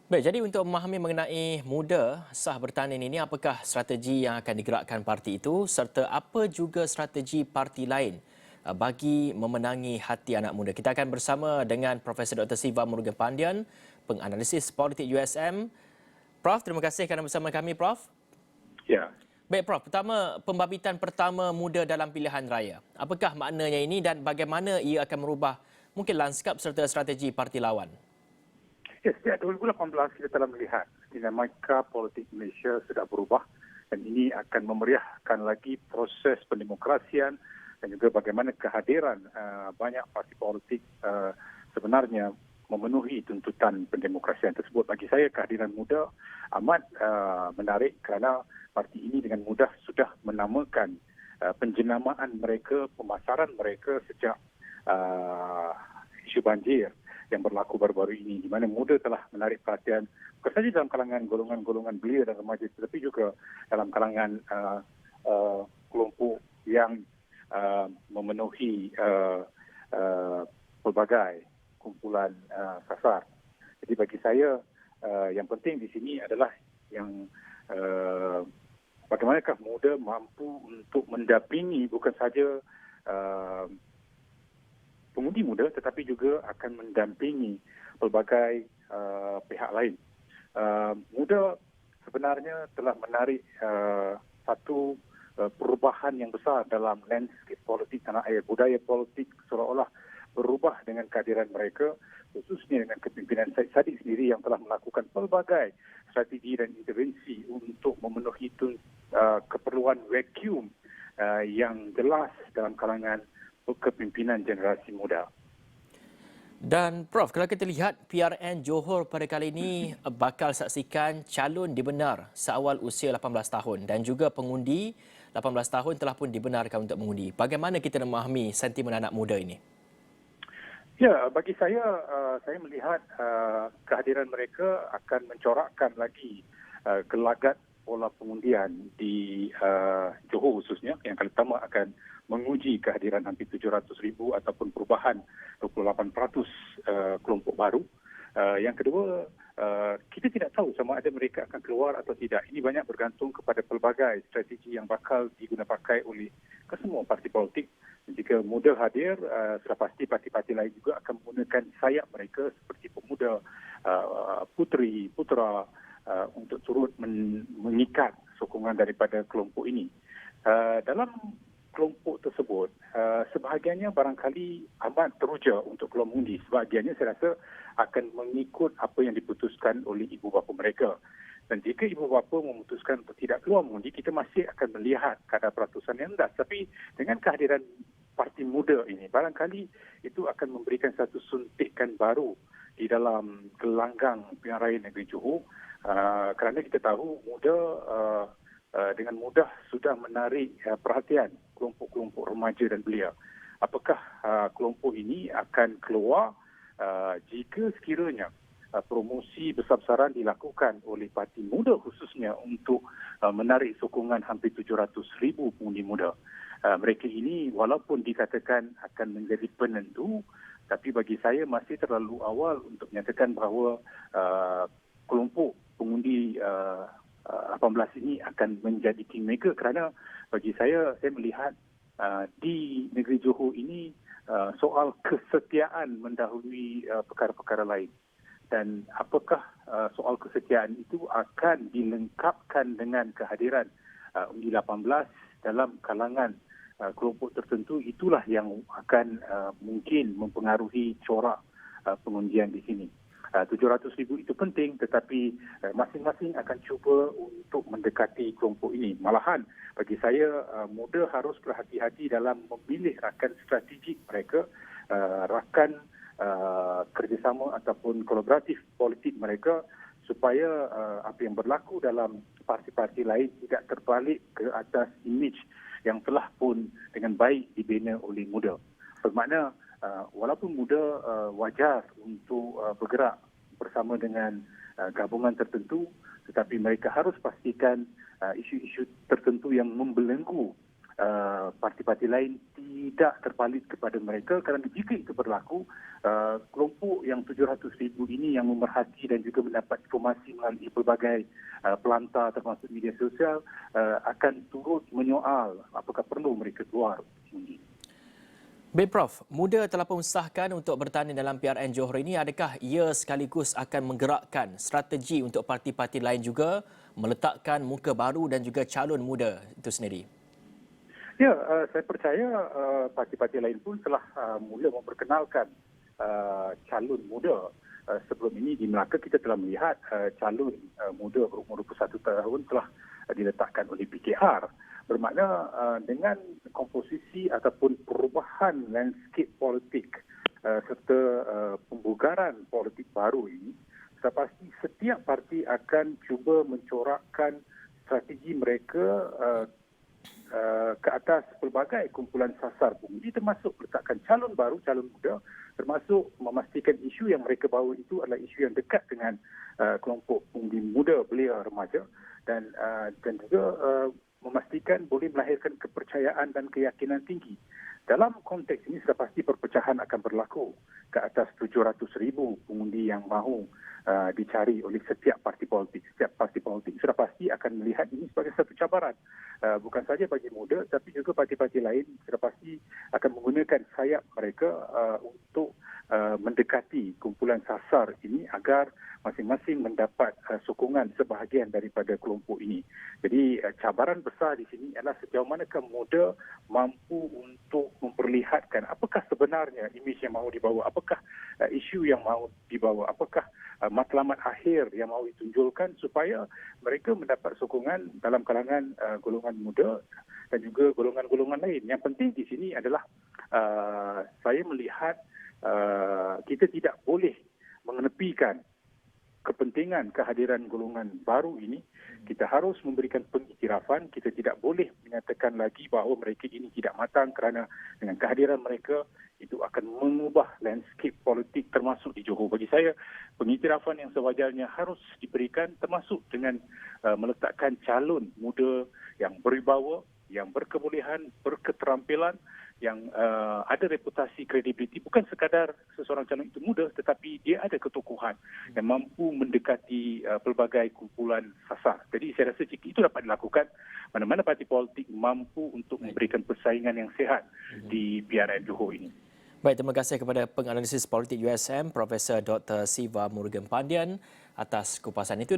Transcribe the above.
Baik, jadi untuk memahami mengenai muda sah bertanding ini, apakah strategi yang akan digerakkan parti itu serta apa juga strategi parti lain bagi memenangi hati anak muda. Kita akan bersama dengan Profesor Dr. Siva Murugan Pandian, penganalisis politik USM. Prof, terima kasih kerana bersama kami, Prof. Ya, Baik, Prof. Pertama, pembabitan pertama muda dalam pilihan raya. Apakah maknanya ini dan bagaimana ia akan merubah mungkin lanskap serta strategi parti lawan? sejak 2018 kita telah melihat dinamika politik Malaysia sudah berubah dan ini akan memeriahkan lagi proses pendemokrasian dan juga bagaimana kehadiran banyak parti politik sebenarnya memenuhi tuntutan pendemokrasian tersebut. Bagi saya kehadiran muda amat menarik kerana parti ini dengan mudah sudah menamakan penjenamaan mereka, pemasaran mereka sejak isu banjir yang berlaku baru-baru ini, di mana muda telah menarik perhatian bukan sahaja dalam kalangan golongan-golongan belia dan remaja, tetapi juga dalam kalangan kelompok yang memenuhi pelbagai kumpulan sasar. Jadi bagi saya yang penting di sini adalah yang bagaimanakah muda mampu untuk mendampingi bukan sahaja pengundi muda tetapi juga akan mendampingi pelbagai pihak lain. Muda sebenarnya telah menarik satu perubahan yang besar dalam landscape politik tanah air. Budaya politik seolah-olah berubah dengan kehadiran mereka, khususnya dengan kepimpinan Syed Saddiq sendiri yang telah melakukan pelbagai strategi dan intervensi untuk memenuhi keperluan vacuum yang jelas dalam kalangan kepimpinan generasi muda. Dan Prof, kalau kita lihat PRN Johor pada kali ini bakal saksikan calon dibenar seawal usia 18 tahun dan juga pengundi 18 tahun telah pun dibenarkan untuk mengundi. Bagaimana kita memahami sentimen anak muda ini? Ya, bagi saya melihat kehadiran mereka akan mencorakkan lagi gelagat pola pengundian di Johor khususnya yang kali pertama akan menguji kehadiran hampir 700,000 ataupun perubahan 28% kelompok baru. Yang kedua, kita tidak tahu sama ada mereka akan keluar atau tidak. Ini banyak bergantung kepada pelbagai strategi yang bakal digunapakai oleh kesemua parti politik. Jika muda hadir, sudah pasti parti-parti lain juga akan menggunakan sayap mereka seperti pemuda, putera untuk turut mengikat sokongan daripada kelompok ini. Dalam kelompok tersebut, sebahagiannya barangkali amat teruja untuk keluar mengundi. Sebahagiannya saya rasa akan mengikut apa yang diputuskan oleh ibu bapa mereka. Dan jika ibu bapa memutuskan untuk tidak keluar mengundi, kita masih akan melihat kadar peratusan yang rendah. Tapi dengan kehadiran parti muda ini, barangkali itu akan memberikan satu suntikan baru di dalam gelanggang pilihan raya negeri Johor. Kerana kita tahu muda dengan mudah sudah menarik perhatian kelompok-kelompok remaja dan belia. Apakah kelompok ini akan keluar jika sekiranya promosi besar-besaran dilakukan oleh parti muda khususnya untuk menarik sokongan hampir 700,000 pengundi muda. Mereka ini walaupun dikatakan akan menjadi penentu, tapi bagi saya masih terlalu awal untuk menyatakan bahawa kelompok pengundi 18 ini akan menjadi kingmaker kerana bagi saya melihat di negeri Johor ini soal kesetiaan mendahului perkara-perkara lain. Dan apakah soal kesetiaan itu akan dilengkapkan dengan kehadiran undi 18 dalam kalangan kelompok tertentu, itulah yang akan mungkin mempengaruhi corak pengundian di sini. 700,000 itu penting tetapi masing-masing akan cuba untuk mendekati kelompok ini. Malahan bagi saya muda harus berhati-hati dalam memilih rakan strategik mereka, rakan kerjasama ataupun kolaboratif politik mereka supaya apa yang berlaku dalam parti-parti lain tidak terbalik ke atas imej yang telah pun dengan baik dibina oleh muda. Bermakna walaupun muda wajar untuk bergerak bersama dengan gabungan tertentu, tetapi mereka harus pastikan isu-isu tertentu yang membelenggu parti-parti lain tidak terpalit kepada mereka, kerana jika itu berlaku, kelompok yang 700,000 ini yang memerhati dan juga mendapat informasi melalui pelbagai pelantar termasuk media sosial akan turut menyoal apakah perlu mereka keluar undi. Baik Prof, muda telah pun sahkan untuk bertanding dalam PRN Johor ini. Adakah ia sekaligus akan menggerakkan strategi untuk parti-parti lain juga meletakkan muka baru dan juga calon muda itu sendiri? Ya, saya percaya parti-parti lain pun telah mula memperkenalkan calon muda. Sebelum ini di Melaka kita telah melihat calon muda berumur 21 tahun telah diletakkan oleh PKR. Bermakna dengan komposisi ataupun perubahan landscape politik serta pembugaran politik baru ini, saya pasti setiap parti akan cuba mencorakkan strategi mereka ke atas pelbagai kumpulan sasar pengundi, termasuk letakkan calon baru, calon muda, termasuk memastikan isu yang mereka bawa itu adalah isu yang dekat dengan kelompok pengundi muda, belia, remaja, dan juga memastikan boleh melahirkan kepercayaan dan keyakinan tinggi. Dalam konteks ini sudah pasti perpecahan akan berlaku ke atas 700,000 pengundi yang mahu dicari oleh setiap parti politik. Setiap parti politik sudah pasti akan melihat ini sebagai satu cabaran. Bukan saja bagi muda, tapi juga parti-parti lain sudah pasti akan menggunakan sayap mereka untuk mendekati kumpulan sasar ini agar masing-masing mendapat sokongan sebahagian daripada kelompok ini. Jadi cabaran besar di sini adalah sejauh manakah muda mampu untuk memperlihatkan apakah sebenarnya imej yang mahu dibawa, apakah isu yang mahu dibawa, apakah matlamat akhir yang mahu ditunjulkan supaya mereka mendapat sokongan dalam kalangan golongan muda dan juga golongan-golongan lain. Yang penting di sini adalah saya melihat kita tidak boleh mengenepikan kepentingan kehadiran golongan baru ini. Kita harus memberikan pengiktirafan. Kita tidak boleh menyatakan lagi bahawa mereka ini tidak matang, kerana dengan kehadiran mereka itu akan mengubah landscape politik termasuk di Johor. Bagi saya, pengiktirafan yang sewajarnya harus diberikan, termasuk dengan meletakkan calon muda yang berwibawa, yang berkebolehan, berketerampilan, yang ada reputasi kredibiliti, bukan sekadar seseorang calon itu muda, tetapi dia ada ketokohan yang mampu mendekati pelbagai kumpulan sasar. Jadi saya rasa jika itu dapat dilakukan, mana-mana parti politik mampu untuk memberikan persaingan yang sihat di PRN Johor ini. Baik, terima kasih kepada penganalisis politik USM Profesor Dr. Siva Murugan Pandian atas kupasan itu.